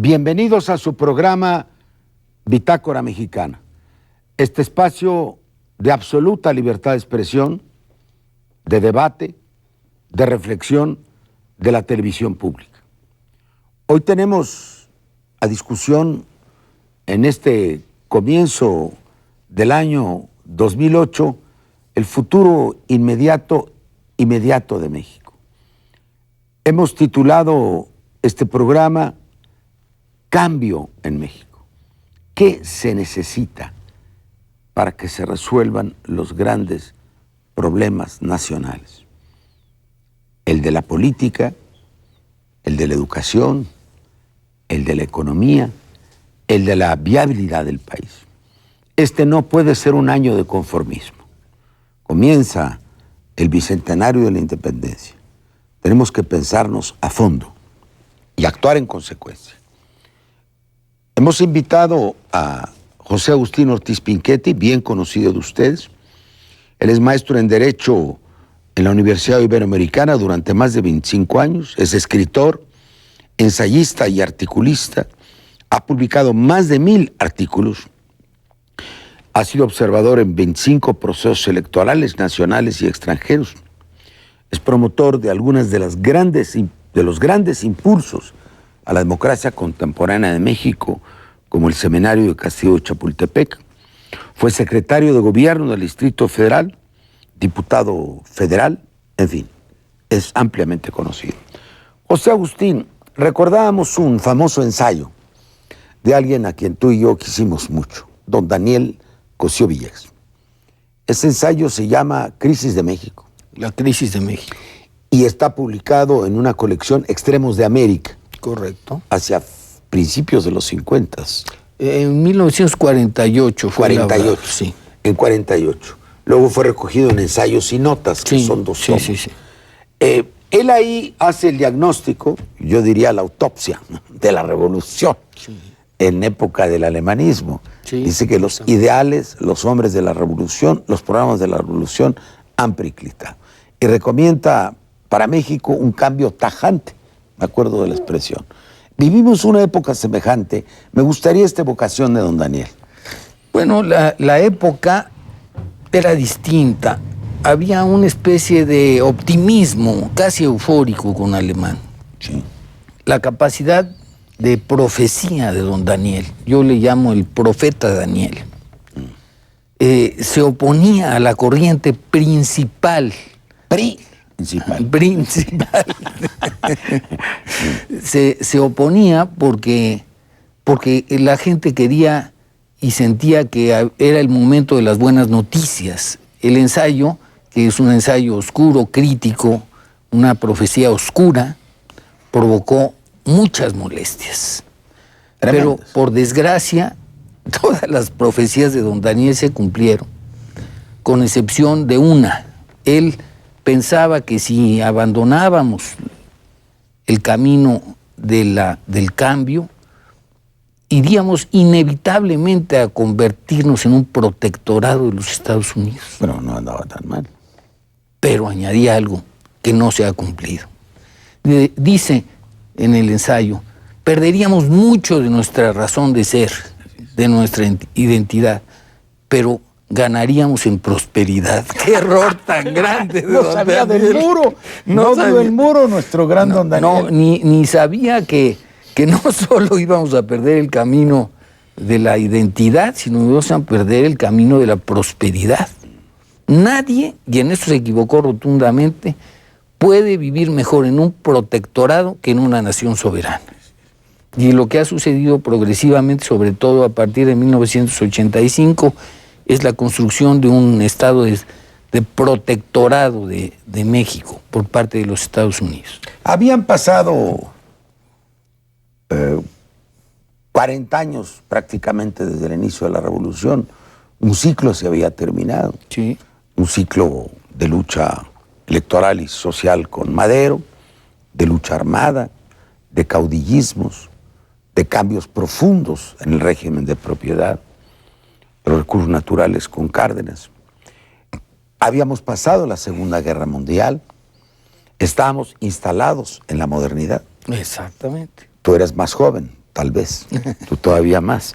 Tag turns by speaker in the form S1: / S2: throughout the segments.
S1: Bienvenidos a su programa Bitácora Mexicana, este espacio de absoluta libertad de expresión, de debate, de reflexión de la televisión pública. Hoy tenemos a discusión en este comienzo del año 2008 el futuro inmediato de México. Hemos titulado este programa Cambio en México. ¿Qué se necesita para que se resuelvan los grandes problemas nacionales? El de la política, el de la educación, el de la economía, el de la viabilidad del país. Este no puede ser un año de conformismo. Comienza el bicentenario de la independencia. Tenemos que pensarnos a fondo y actuar en consecuencia. Hemos invitado a José Agustín Ortiz Pinchetti, bien conocido de ustedes. Él es maestro en Derecho en la Universidad Iberoamericana durante más de 25 años. Es escritor, ensayista y articulista. Ha publicado más de 1000 artículos. Ha sido observador en 25 procesos electorales nacionales y extranjeros. Es promotor de algunas de los grandes impulsos a la democracia contemporánea de México, como el Seminario de Castillo de Chapultepec. Fue secretario de Gobierno del Distrito Federal, diputado federal, en fin, es ampliamente conocido. José Agustín, recordábamos un famoso ensayo de alguien a quien tú y yo quisimos mucho, don Daniel Cosío Villegas. Ese ensayo se llama Crisis de México.
S2: La crisis de México.
S1: Y está publicado en una colección Extremos de América.
S2: Correcto.
S1: Hacia principios de los 50.
S2: En 1948 fue
S1: 48,
S2: sí.
S1: En 48. Luego fue recogido en Ensayos y Notas, que son 2 tomos.
S2: Sí.
S1: Él ahí hace el diagnóstico, yo diría la autopsia, de la revolución, en época del alemanismo. Dice que los ideales, los hombres de la revolución, los programas de la revolución han periclitado. Y recomienda para México un cambio tajante, me acuerdo de la expresión. Vivimos una época semejante. Me gustaría esta evocación de don Daniel.
S2: Bueno, la época era distinta. Había una especie de optimismo casi eufórico con Alemán.
S1: Sí.
S2: La capacidad de profecía de don Daniel, yo le llamo el profeta Daniel, se oponía a la corriente principal. Se oponía porque la gente quería y sentía que era el momento de las buenas noticias. El ensayo, que es un ensayo oscuro, crítico, una profecía oscura, provocó muchas molestias. Tremendas. Pero por desgracia, todas las profecías de don Daniel se cumplieron, con excepción de una. Él pensaba que si abandonábamos el camino del cambio, iríamos inevitablemente a convertirnos en un protectorado de los Estados Unidos.
S1: Pero no andaba tan mal.
S2: Pero añadía algo que no se ha cumplido. Dice en el ensayo, perderíamos mucho de nuestra razón de ser, de nuestra identidad, pero ganaríamos en prosperidad. ¡Qué error tan grande!
S1: No sabía del muro. No dio el muro nuestro gran don Daniel.
S2: No, ni sabía que no solo íbamos a perder el camino de la identidad, sino íbamos a perder el camino de la prosperidad. Nadie, y en eso se equivocó rotundamente, puede vivir mejor en un protectorado que en una nación soberana. Y lo que ha sucedido progresivamente, sobre todo a partir de 1985, es la construcción de un estado de protectorado de México por parte de los Estados Unidos.
S1: Habían pasado 40 años prácticamente desde el inicio de la revolución. Un ciclo se había terminado.
S2: Sí.
S1: Un ciclo de lucha electoral y social con Madero, de lucha armada, de caudillismos, de cambios profundos en el régimen de propiedad, de los recursos naturales con Cárdenas. Habíamos pasado la Segunda Guerra Mundial, estábamos instalados en la modernidad.
S2: Exactamente.
S1: Tú eras más joven, tal vez, tú todavía más.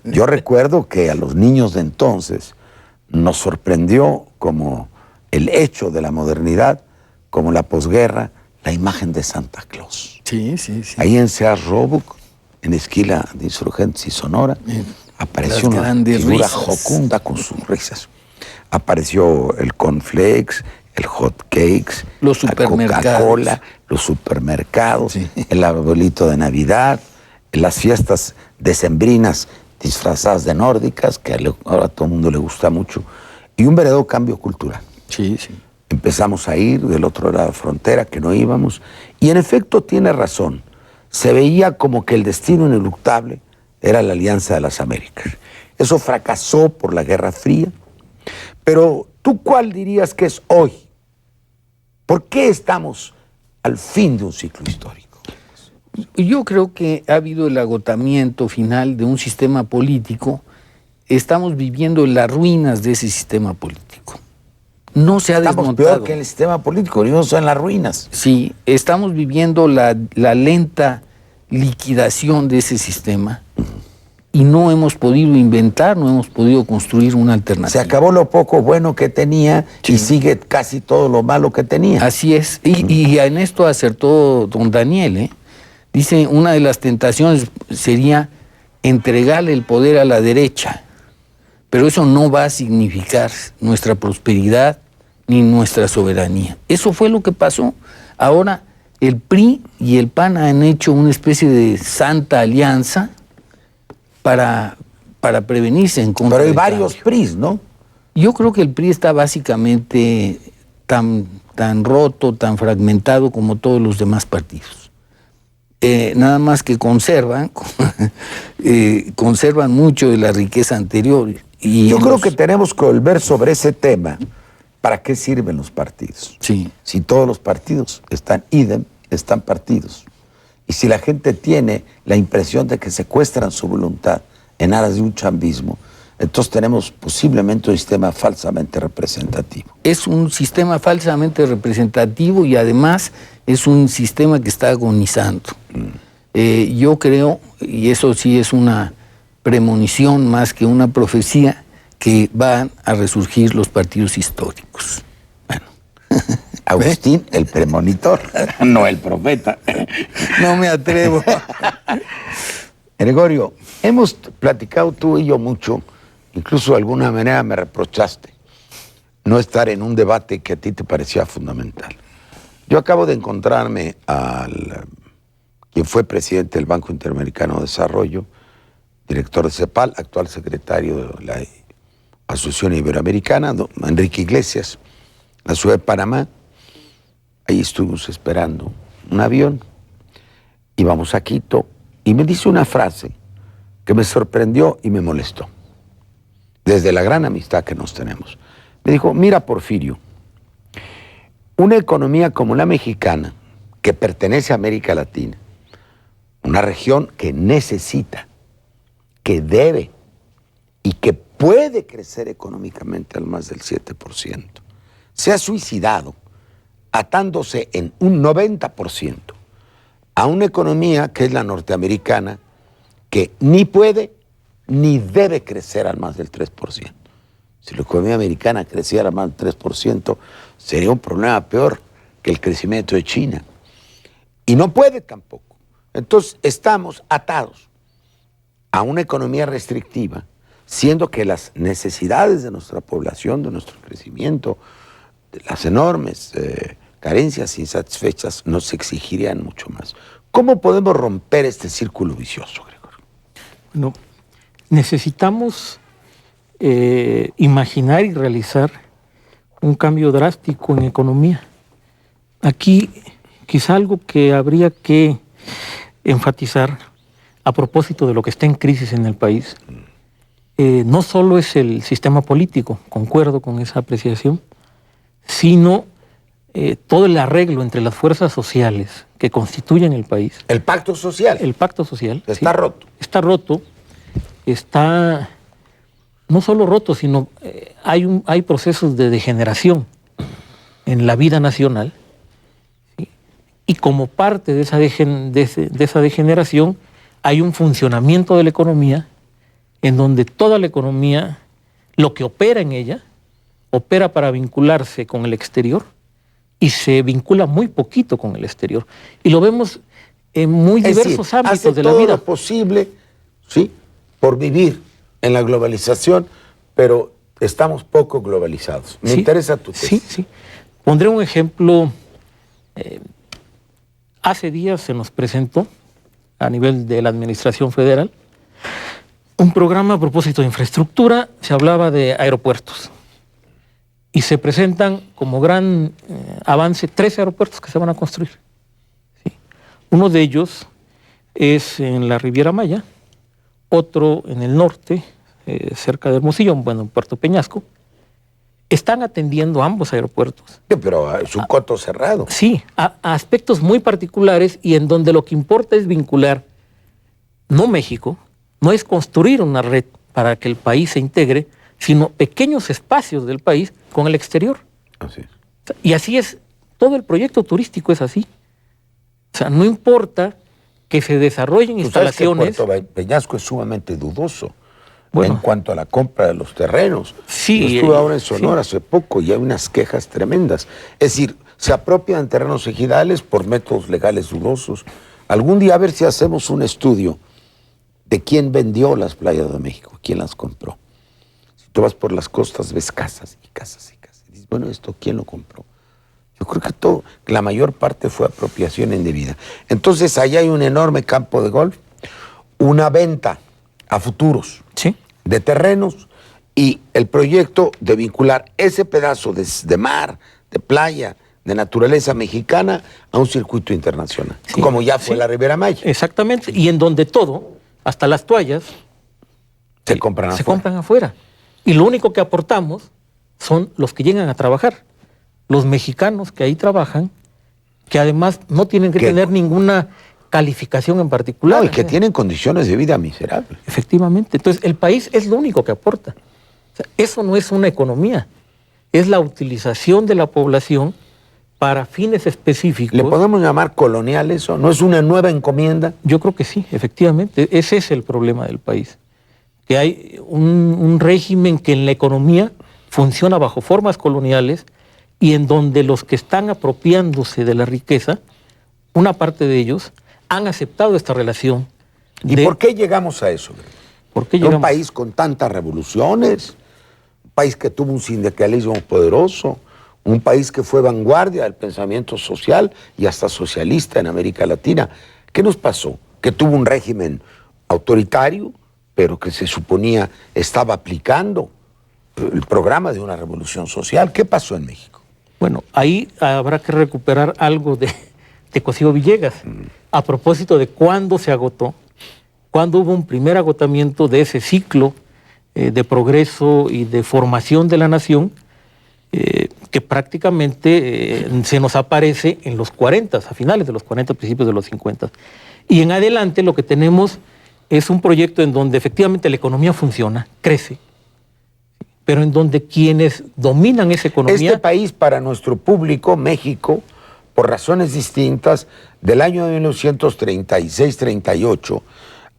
S1: Yo recuerdo que a los niños de entonces nos sorprendió como el hecho de la modernidad, como la posguerra, la imagen de Santa Claus.
S2: Sí, sí, sí.
S1: Ahí en Sears Roebuck, en esquina de Insurgentes y Sonora, apareció una figura jocunda con sus risas. Apareció el cornflakes, el hot cakes,
S2: los supermercados,
S1: la Coca-Cola, los supermercados, sí, el arbolito de Navidad, las fiestas decembrinas disfrazadas de nórdicas, que ahora a todo el mundo le gusta mucho, y un verdadero cambio cultural.
S2: Sí, sí.
S1: Empezamos a ir del otro lado de la frontera, que no íbamos, y en efecto tiene razón. Se veía como que el destino ineluctable era la Alianza de las Américas. Eso fracasó por la Guerra Fría. Pero, ¿tú cuál dirías que es hoy? ¿Por qué estamos al fin de un ciclo histórico?
S2: Yo creo que ha habido el agotamiento final de un sistema político. Estamos viviendo las ruinas de ese sistema político. No se ha desmontado.
S1: Estamos peor que el sistema político, vivimos en las ruinas.
S2: Sí, estamos viviendo la lenta liquidación de ese sistema y no hemos podido inventar, no hemos podido construir una alternativa.
S1: Se acabó lo poco bueno que tenía, sí, y sigue casi todo lo malo que tenía.
S2: Así es, y en esto acertó don Daniel, ¿eh? Dice, una de las tentaciones sería entregarle el poder a la derecha, pero eso no va a significar nuestra prosperidad ni nuestra soberanía. Eso fue lo que pasó. Ahora el PRI y el PAN han hecho una especie de santa alianza para prevenirse en contra.
S1: Pero hay varios PRIs, ¿no?
S2: Yo creo que el PRI está básicamente tan roto, tan fragmentado como todos los demás partidos. Nada más que conservan mucho de la riqueza anterior. Y
S1: yo creo que tenemos que volver sobre ese tema. ¿Para qué sirven los partidos?
S2: Sí.
S1: Si todos los partidos están idem, están partidos. Y si la gente tiene la impresión de que secuestran su voluntad en aras de un chambismo, entonces tenemos posiblemente un sistema falsamente representativo.
S2: Es un sistema falsamente representativo y además es un sistema que está agonizando. Yo creo, y eso sí es una premonición más que una profecía, que van a resurgir los partidos históricos.
S1: Bueno, Agustín, el premonitor, no el profeta.
S2: No me atrevo.
S1: Gregorio, hemos platicado tú y yo mucho, incluso de alguna manera me reprochaste no estar en un debate que a ti te parecía fundamental. Yo acabo de encontrarme quien fue presidente del Banco Interamericano de Desarrollo, director de CEPAL, actual secretario de la Asociación Iberoamericana, Enrique Iglesias, la ciudad de Panamá. Ahí estuvimos esperando un avión, íbamos a Quito, y me dice una frase que me sorprendió y me molestó, desde la gran amistad que nos tenemos. Me dijo, mira, Porfirio, una economía como la mexicana, que pertenece a América Latina, una región que necesita, que debe y que puede crecer económicamente al más del 7%, se ha suicidado atándose en un 90% a una economía que es la norteamericana, que ni puede ni debe crecer al más del 3%. Si la economía americana creciera al más del 3%, sería un problema peor que el crecimiento de China. Y no puede tampoco. Entonces estamos atados a una economía restrictiva, siendo que las necesidades de nuestra población, de nuestro crecimiento, de las enormes carencias insatisfechas, nos exigirían mucho más. ¿Cómo podemos romper este círculo vicioso, Gregorio?
S3: Bueno, necesitamos imaginar y realizar un cambio drástico en economía. Aquí quizá algo que habría que enfatizar a propósito de lo que está en crisis en el país, no solo es el sistema político, concuerdo con esa apreciación, sino todo el arreglo entre las fuerzas sociales que constituyen el país.
S1: El pacto social.
S3: El pacto social.
S1: Está roto.
S3: Está roto. Está no solo roto, sino hay procesos de degeneración en la vida nacional. ¿Sí? Y como parte de esa degeneración hay un funcionamiento de la economía en donde toda la economía, lo que opera en ella, opera para vincularse con el exterior y se vincula muy poquito con el exterior. Y lo vemos en muy diversos ámbitos de la vida.
S1: Hace todo lo posible, sí, por vivir en la globalización, pero estamos poco globalizados. Me interesa tu tesis.
S3: Sí. Pondré un ejemplo. Hace días se nos presentó, a nivel de la Administración Federal, un programa a propósito de infraestructura. Se hablaba de aeropuertos. Y se presentan como gran avance 13 aeropuertos que se van a construir. ¿Sí? Uno de ellos es en la Riviera Maya, otro en el norte, cerca de Hermosillo, bueno, en Puerto Peñasco. Están atendiendo ambos aeropuertos.
S1: Sí, pero es un coto cerrado.
S3: Sí, a aspectos muy particulares y en donde lo que importa es vincular, no México, no es construir una red para que el país se integre, sino pequeños espacios del país con el exterior.
S1: Así es.
S3: Y así es, todo el proyecto turístico es así. O sea, no importa que se desarrollen instalaciones.
S1: Puerto Peñasco es sumamente dudoso
S3: Bueno,
S1: en cuanto a la compra de los terrenos.
S3: Sí,
S1: Yo estuve ahora en Sonora
S3: sí.
S1: hace poco y hay unas quejas tremendas. Es decir, se apropian terrenos ejidales por métodos legales dudosos. Algún día a ver si hacemos un estudio de quién vendió las playas de México, quién las compró. Si tú vas por las costas ves casas y casas y casas. Y dices, bueno, ¿esto quién lo compró? Yo creo que la mayor parte fue apropiación indebida. Entonces, ahí hay un enorme campo de golf, una venta a futuros
S3: Sí.
S1: de terrenos y el proyecto de vincular ese pedazo de mar, de playa, de naturaleza mexicana a un circuito internacional,
S3: Sí,
S1: como ya fue
S3: sí.
S1: la Riviera Maya.
S3: Exactamente. Y en donde todo, hasta las toallas,
S1: Se compran
S3: se
S1: afuera.
S3: compran afuera. Y lo único que aportamos son los que llegan a trabajar. Los mexicanos que ahí trabajan, que además no tienen que
S1: ¿Qué?
S3: tener ninguna calificación en particular.
S1: No, y que tienen condiciones de vida miserables.
S3: Efectivamente. Entonces, el país es lo único que aporta. O sea, eso no es una economía. Es la utilización de la población para fines específicos.
S1: ¿Le podemos llamar colonial eso? ¿No es una nueva encomienda?
S3: Yo creo que sí, efectivamente. Ese es el problema del país. Que hay un régimen que en la economía funciona bajo formas coloniales y en donde los que están apropiándose de la riqueza, una parte de ellos, han aceptado esta relación.
S1: ¿Y por qué llegamos a eso?
S3: ¿Por qué
S1: Un
S3: llegamos?
S1: país con tantas revoluciones, un país que tuvo un sindicalismo poderoso, un país que fue vanguardia del pensamiento social y hasta socialista en América Latina. ¿Qué nos pasó? Que tuvo un régimen autoritario, pero que se suponía estaba aplicando el programa de una revolución social. ¿Qué pasó en México?
S3: Bueno, ahí habrá que recuperar algo de Cosío Villegas, a propósito de cuándo se agotó, cuándo hubo un primer agotamiento de ese ciclo de progreso y de formación de la nación, que prácticamente se nos aparece en los 40, a finales de los 40, principios de los 50. Y en adelante lo que tenemos es un proyecto en donde efectivamente la economía funciona, crece, pero en donde quienes dominan esa economía...
S1: Este país, para nuestro público, México, por razones distintas, del año de 1936-38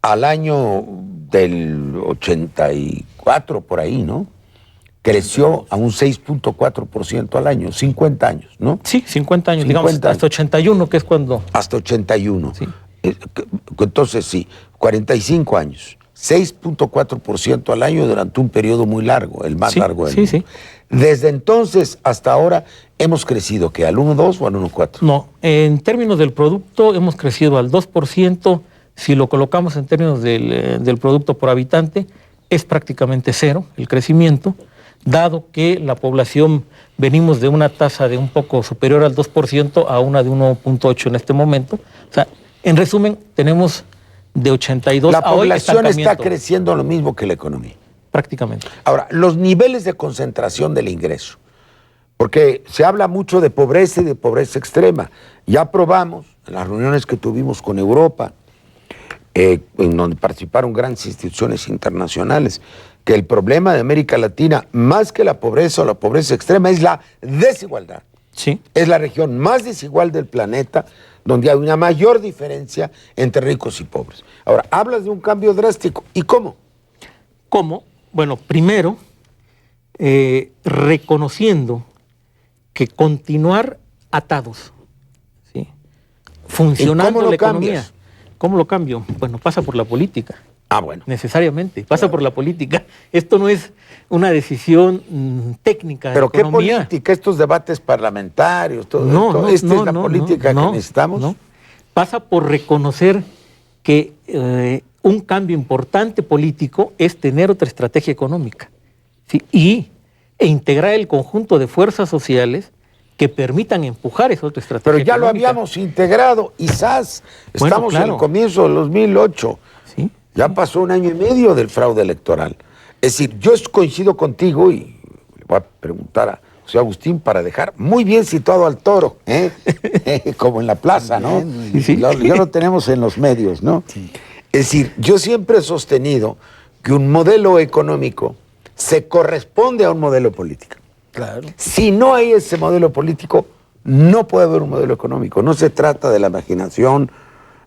S1: al año del 84, por ahí, ¿no? Creció a un 6.4% al año, 50 años, ¿no?
S3: Sí, 50 años,
S1: 50
S3: digamos,
S1: años.
S3: hasta 81, que es cuando...
S1: Hasta 81.
S3: Sí.
S1: Entonces, sí, 45 años. 6.4% al año durante un periodo muy largo, el más
S3: Sí,
S1: largo del
S3: sí,
S1: mundo.
S3: sí.
S1: Desde entonces hasta ahora hemos crecido, ¿qué? ¿Al 1.2 o al 1.4?
S3: No, en términos del producto hemos crecido al 2%, si lo colocamos en términos del producto por habitante, es prácticamente cero el crecimiento, dado que la población venimos de una tasa de un poco superior al 2% a una de 1.8 en este momento. O sea, en resumen, tenemos de 82
S1: La
S3: a hoy
S1: población está
S3: estancamiento,
S1: creciendo lo mismo que la economía.
S3: prácticamente.
S1: Ahora, los niveles de concentración del ingreso, porque se habla mucho de pobreza y de pobreza extrema. Ya probamos en las reuniones que tuvimos con Europa, en donde participaron grandes instituciones internacionales, que el problema de América Latina, más que la pobreza o la pobreza extrema, es la desigualdad.
S3: Sí.
S1: Es la región más desigual del planeta, donde hay una mayor diferencia entre ricos y pobres. Ahora, hablas de un cambio drástico. ¿Y cómo?
S3: ¿Cómo? Bueno, primero, reconociendo que continuar atados, ¿sí? Funcionando la economía.
S1: Cambias?
S3: ¿Cómo lo cambio? Bueno, pasa por la política.
S1: Ah, bueno.
S3: Necesariamente, pasa por la política. Esto no es una decisión técnica de
S1: ¿Pero qué
S3: economía.
S1: política? Estos debates parlamentarios, todo
S3: No,
S1: esto.
S3: no,
S1: ¿Es la política que necesitamos?
S3: No. Pasa por reconocer que un cambio importante político es tener otra estrategia económica, ¿sí? E integrar el conjunto de fuerzas sociales que permitan empujar esa otra estrategia
S1: Pero ya
S3: económica.
S1: lo habíamos integrado, quizás.
S3: Bueno,
S1: Estamos en
S3: claro.
S1: el comienzo del 2008.
S3: ¿Sí?
S1: Ya pasó 1 año y medio del fraude electoral. Es decir, yo coincido contigo y le voy a preguntar a José Agustín para dejar muy bien situado al toro, ¿eh? Como en la plaza, ¿no?
S2: Muy bien.
S3: Sí.
S1: Ya lo tenemos en los medios, ¿no?
S2: Sí.
S1: Es decir, yo siempre he sostenido que un modelo económico se corresponde a un modelo político.
S2: Claro.
S1: Si no hay ese modelo político, no puede haber un modelo económico. No se trata de la imaginación,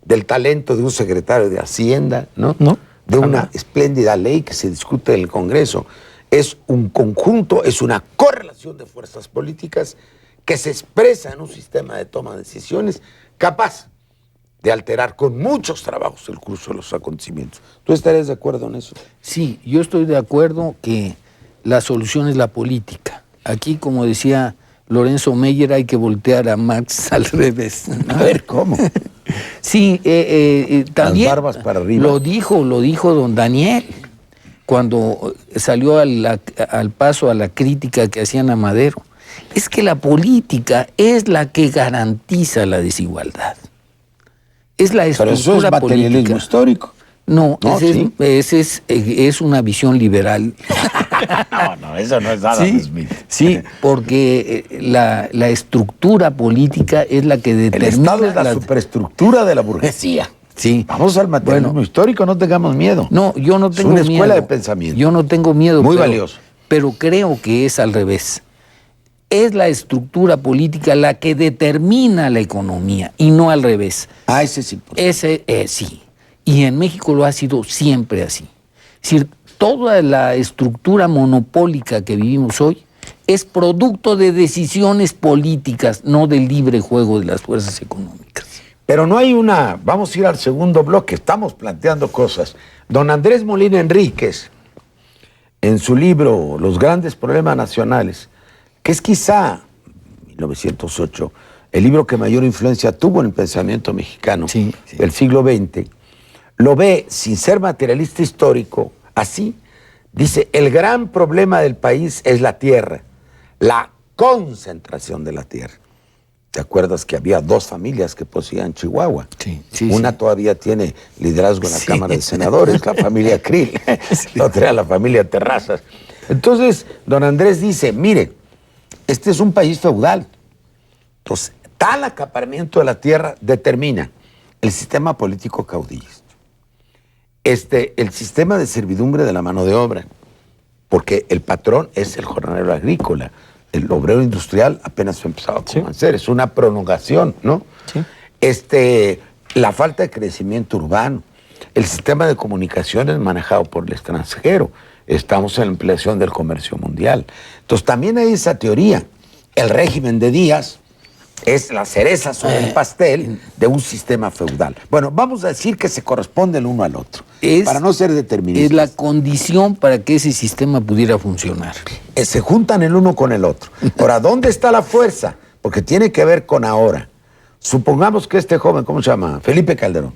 S1: del talento de un secretario de Hacienda, ¿no?
S3: No.
S1: De una espléndida ley que se discute en el Congreso. Es un conjunto, es una correlación de fuerzas políticas que se expresa en un sistema de toma de decisiones capaz de alterar con muchos trabajos el curso de los acontecimientos. ¿Tú estarías de acuerdo en eso?
S2: Sí, yo estoy de acuerdo que la solución es la política. Aquí, como decía Lorenzo Meyer, hay que voltear a Marx al revés.
S1: A ver, ¿cómo?
S2: Sí, también
S1: Las barbas para arriba.
S2: lo dijo don Daniel, cuando salió al paso a la crítica que hacían a Madero. Es que la política es la que garantiza la desigualdad. Es la
S1: Pero
S2: estructura
S1: eso es materialismo
S2: política.
S1: histórico.
S2: No,
S1: No, sí.
S2: es una visión liberal.
S1: No, eso no es nada
S2: Sí, porque la estructura política es la que
S1: El
S2: determina...
S1: Estado es la superestructura de la burguesía.
S2: Sí.
S1: Vamos al materialismo histórico, no tengamos miedo.
S2: No, yo no tengo
S1: Es
S2: miedo.
S1: una escuela de pensamiento.
S2: Yo no tengo miedo.
S1: Muy valioso.
S2: Pero creo que es al revés. Es la estructura política la que determina la economía y no al revés.
S1: Ah, ese sí.
S2: Ese sí. Y en México lo ha sido siempre así. Es decir, toda la estructura monopólica que vivimos hoy es producto de decisiones políticas, no del libre juego de las fuerzas económicas.
S1: Pero no hay una... Vamos a ir al segundo bloque, estamos planteando cosas. Don Andrés Molina Enríquez, en su libro Los grandes problemas nacionales, que es quizá, 1908, el libro que mayor influencia tuvo en el pensamiento mexicano del siglo XX, lo ve, sin ser materialista histórico, así. Dice, el gran problema del país es la tierra, la concentración de la tierra. ¿Te acuerdas que había 2 familias que poseían Chihuahua?
S2: Sí,
S1: Una todavía tiene liderazgo en la Cámara de Senadores, la familia Krill, la otra era la familia Terrazas. Entonces, don Andrés dice, mire, este es un país feudal. Entonces, tal acaparamiento de la tierra determina el sistema político caudillista. El sistema de servidumbre de la mano de obra, porque el patrón es el jornalero agrícola, el obrero industrial apenas empezaba a comenzar, es una prolongación, ¿no?
S3: Sí.
S1: La falta de crecimiento urbano, el sistema de comunicaciones manejado por el extranjero, estamos en la ampliación del comercio mundial. Entonces también hay esa teoría, el régimen de Díaz es la cereza sobre el pastel de un sistema feudal. Bueno, vamos a decir que se corresponde el uno al otro, para no ser deterministas.
S2: Es la condición para que ese sistema pudiera funcionar.
S1: Se juntan el uno con el otro. Ahora, ¿dónde está la fuerza? Porque tiene que ver con ahora. Supongamos que este joven, ¿cómo se llama? Felipe Calderón.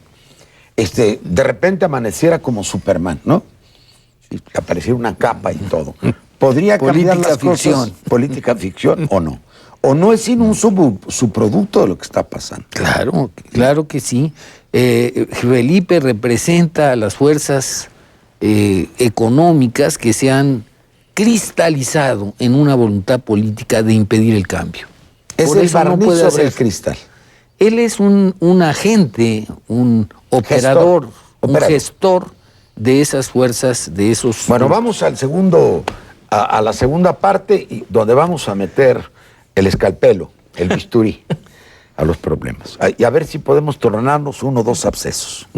S1: De repente amaneciera como Superman, ¿no? Y apareciera una capa y todo. ¿Podría cambiar las cosas? Política ficción o no. ¿O no es sino un subproducto de lo que está pasando?
S2: Claro, claro que sí. Felipe representa a las fuerzas económicas que se han cristalizado en una voluntad política de impedir el cambio.
S1: Es el barniz sobre el cristal.
S2: Él es un agente, un operador, un gestor de esas fuerzas, de esos...
S1: Bueno, vamos al segundo, a la segunda parte, donde vamos a meter el escalpelo, el bisturí. a los problemas. Y a ver si podemos tornarnos 1 o 2 abscesos.